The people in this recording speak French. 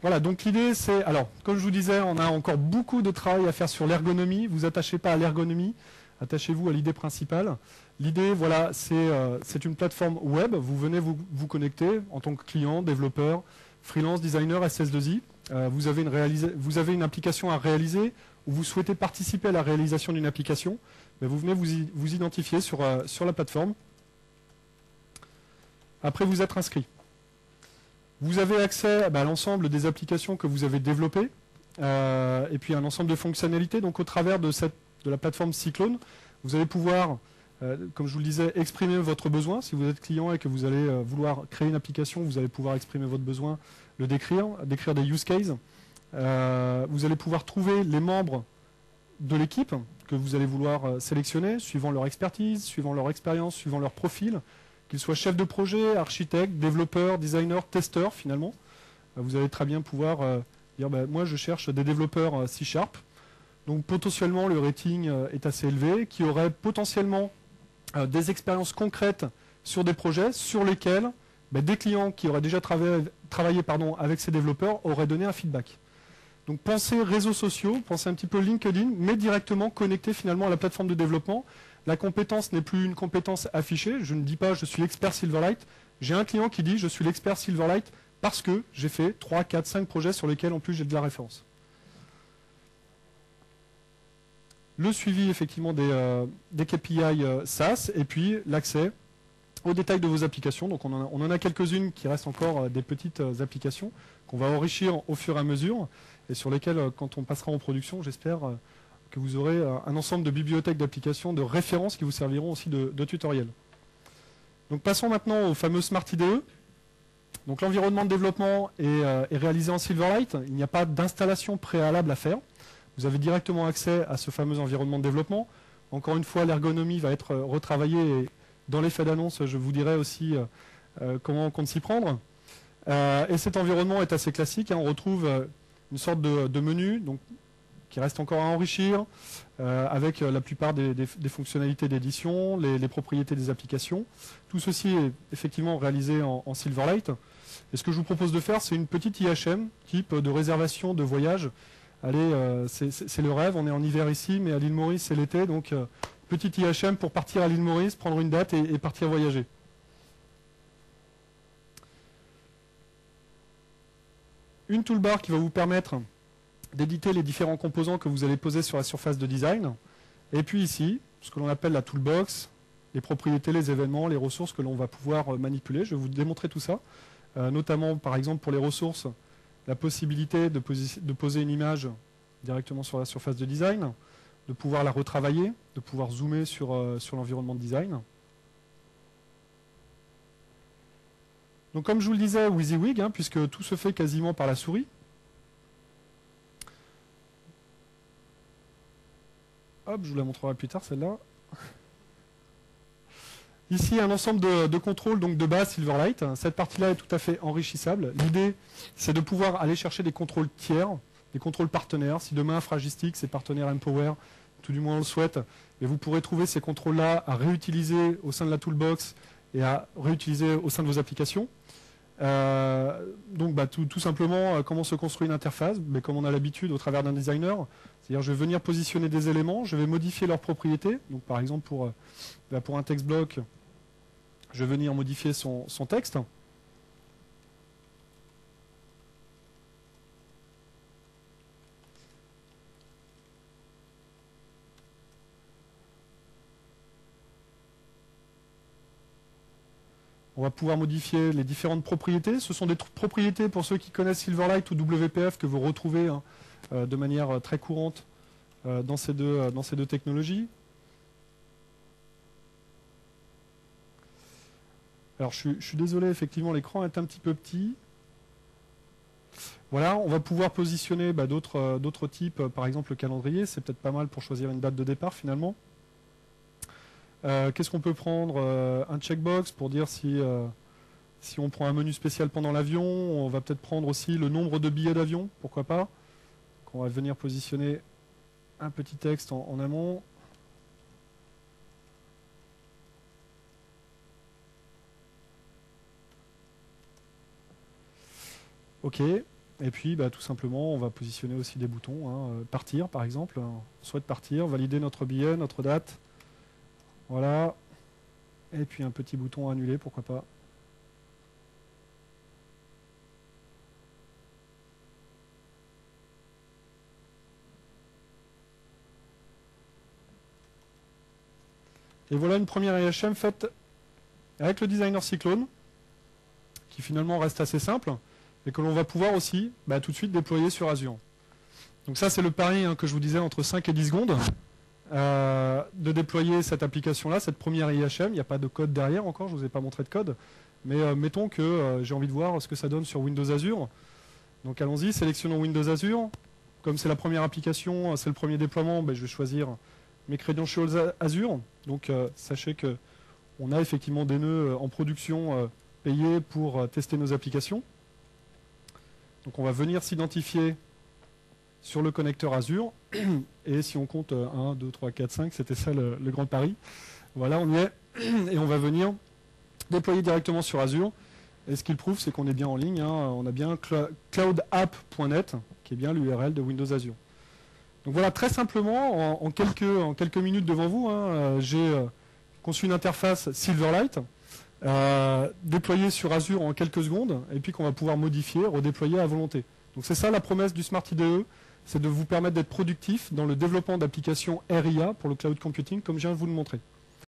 Voilà, donc l'idée c'est, alors, comme je vous disais, on a encore beaucoup de travail à faire sur l'ergonomie. Vous attachez pas à l'ergonomie, attachez-vous à l'idée principale. L'idée, voilà, c'est une plateforme web. Vous venez vous connecter en tant que client, développeur, freelance, designer, SS2I. Vous avez une application à réaliser ou vous souhaitez participer à la réalisation d'une application. Ben, vous venez vous identifier sur la plateforme. Après, vous êtes inscrit. Vous avez accès à l'ensemble des applications que vous avez développées et puis un ensemble de fonctionnalités. Donc au travers de la plateforme Cyclone, vous allez pouvoir, comme je vous le disais, exprimer votre besoin. Si vous êtes client et que vous allez vouloir créer une application, vous allez pouvoir exprimer votre besoin, le décrire des use cases. Vous allez pouvoir trouver les membres de l'équipe que vous allez vouloir sélectionner, suivant leur expertise, suivant leur expérience, suivant leur profil. Qu'ils soient chefs de projet, architectes, développeurs, designers, testeurs finalement. Vous allez très bien pouvoir dire moi je cherche des développeurs C#. Donc potentiellement le rating est assez élevé, qui aurait potentiellement des expériences concrètes sur des projets sur lesquels des clients qui auraient déjà travaillé avec ces développeurs auraient donné un feedback. Donc pensez réseaux sociaux, pensez un petit peu LinkedIn, mais directement connecté finalement à la plateforme de développement. La compétence n'est plus une compétence affichée. Je ne dis pas je suis l'expert Silverlight. J'ai un client qui dit je suis l'expert Silverlight parce que j'ai fait 3, 4, 5 projets sur lesquels en plus j'ai de la référence. Le suivi effectivement des KPI SaaS et puis l'accès aux détails de vos applications. Donc on en a quelques-unes qui restent encore des petites applications qu'on va enrichir au fur et à mesure et sur lesquelles quand on passera en production, j'espère que vous aurez un ensemble de bibliothèques d'applications, de références qui vous serviront aussi de tutoriels. Donc passons maintenant au fameux Smart IDE. Donc l'environnement de développement est réalisé en Silverlight. Il n'y a pas d'installation préalable à faire. Vous avez directement accès à ce fameux environnement de développement. Encore une fois, l'ergonomie va être retravaillée et dans l'effet d'annonce, je vous dirai aussi comment on compte s'y prendre. Et cet environnement est assez classique. On retrouve une sorte de menu donc, qui reste encore à enrichir avec la plupart des fonctionnalités d'édition, les propriétés des applications. Tout ceci est effectivement réalisé en Silverlight. Et ce que je vous propose de faire, c'est une petite IHM, type de réservation de voyage. Allez, c'est le rêve, on est en hiver ici, mais à l'île Maurice, c'est l'été, donc petite IHM pour partir à l'île Maurice, prendre une date et partir voyager. Une toolbar qui va vous permettre d'éditer les différents composants que vous allez poser sur la surface de design. Et puis ici, ce que l'on appelle la toolbox, les propriétés, les événements, les ressources que l'on va pouvoir manipuler. Je vais vous démontrer tout ça, notamment par exemple pour les ressources, la possibilité de poser une image directement sur la surface de design, de pouvoir la retravailler, de pouvoir zoomer sur l'environnement de design. Donc comme je vous le disais, WYSIWYG, puisque tout se fait quasiment par la souris. Hop, je vous la montrerai plus tard celle-là. Ici, un ensemble de contrôles donc de base Silverlight. Cette partie-là est tout à fait enrichissable. L'idée, c'est de pouvoir aller chercher des contrôles tiers, des contrôles partenaires. Si demain, Fragistic, c'est partenaire Empower, tout du moins on le souhaite, et vous pourrez trouver ces contrôles-là à réutiliser au sein de la toolbox et à réutiliser au sein de vos applications. Donc tout simplement, comment se construit une interface, mais comme on a l'habitude au travers d'un designer. C'est-à-dire je vais venir positionner des éléments, je vais modifier leurs propriétés. Donc par exemple pour un text block, je vais venir modifier son texte. On va pouvoir modifier les différentes propriétés. Ce sont des propriétés pour ceux qui connaissent Silverlight ou WPF que vous retrouvez de manière très courante dans ces deux technologies. Alors je suis désolé, effectivement l'écran est un petit peu petit. Voilà, on va pouvoir positionner d'autres types, par exemple le calendrier, c'est peut-être pas mal pour choisir une date de départ finalement. Qu'est-ce qu'on peut prendre un checkbox pour dire si on prend un menu spécial pendant l'avion, on va peut-être prendre aussi le nombre de billets d'avion, pourquoi pas. Donc on va venir positionner un petit texte en amont. Ok. Et puis, tout simplement, on va positionner aussi des boutons. Partir, par exemple. On souhaite partir, valider notre billet, notre date. Voilà. Et puis un petit bouton annuler, pourquoi pas. Et voilà une première IHM faite avec le designer Cyclone, qui finalement reste assez simple, et que l'on va pouvoir aussi tout de suite déployer sur Azure. Donc ça, c'est le pari que je vous disais, entre 5 et 10 secondes, de déployer cette application-là, cette première IHM. Il n'y a pas de code derrière encore, je ne vous ai pas montré de code. Mais mettons que j'ai envie de voir ce que ça donne sur Windows Azure. Donc allons-y, sélectionnons Windows Azure. Comme c'est la première application, c'est le premier déploiement, je vais choisir mes credentials Azure. Donc sachez qu'on a effectivement des nœuds en production payés pour tester nos applications. Donc on va venir s'identifier sur le connecteur Azure. Et si on compte 1, 2, 3, 4, 5, c'était ça le grand pari. Voilà, on y est. Et on va venir déployer directement sur Azure. Et ce qu'il prouve, c'est qu'on est bien en ligne. On a bien cloudapp.net, qui est bien l'URL de Windows Azure. Donc voilà, très simplement, en quelques minutes devant vous, j'ai conçu une interface Silverlight, déployée sur Azure en quelques secondes, et puis qu'on va pouvoir modifier, redéployer à volonté. Donc c'est ça la promesse du Smart IDE, c'est de vous permettre d'être productif dans le développement d'applications RIA pour le cloud computing, comme je viens de vous le montrer.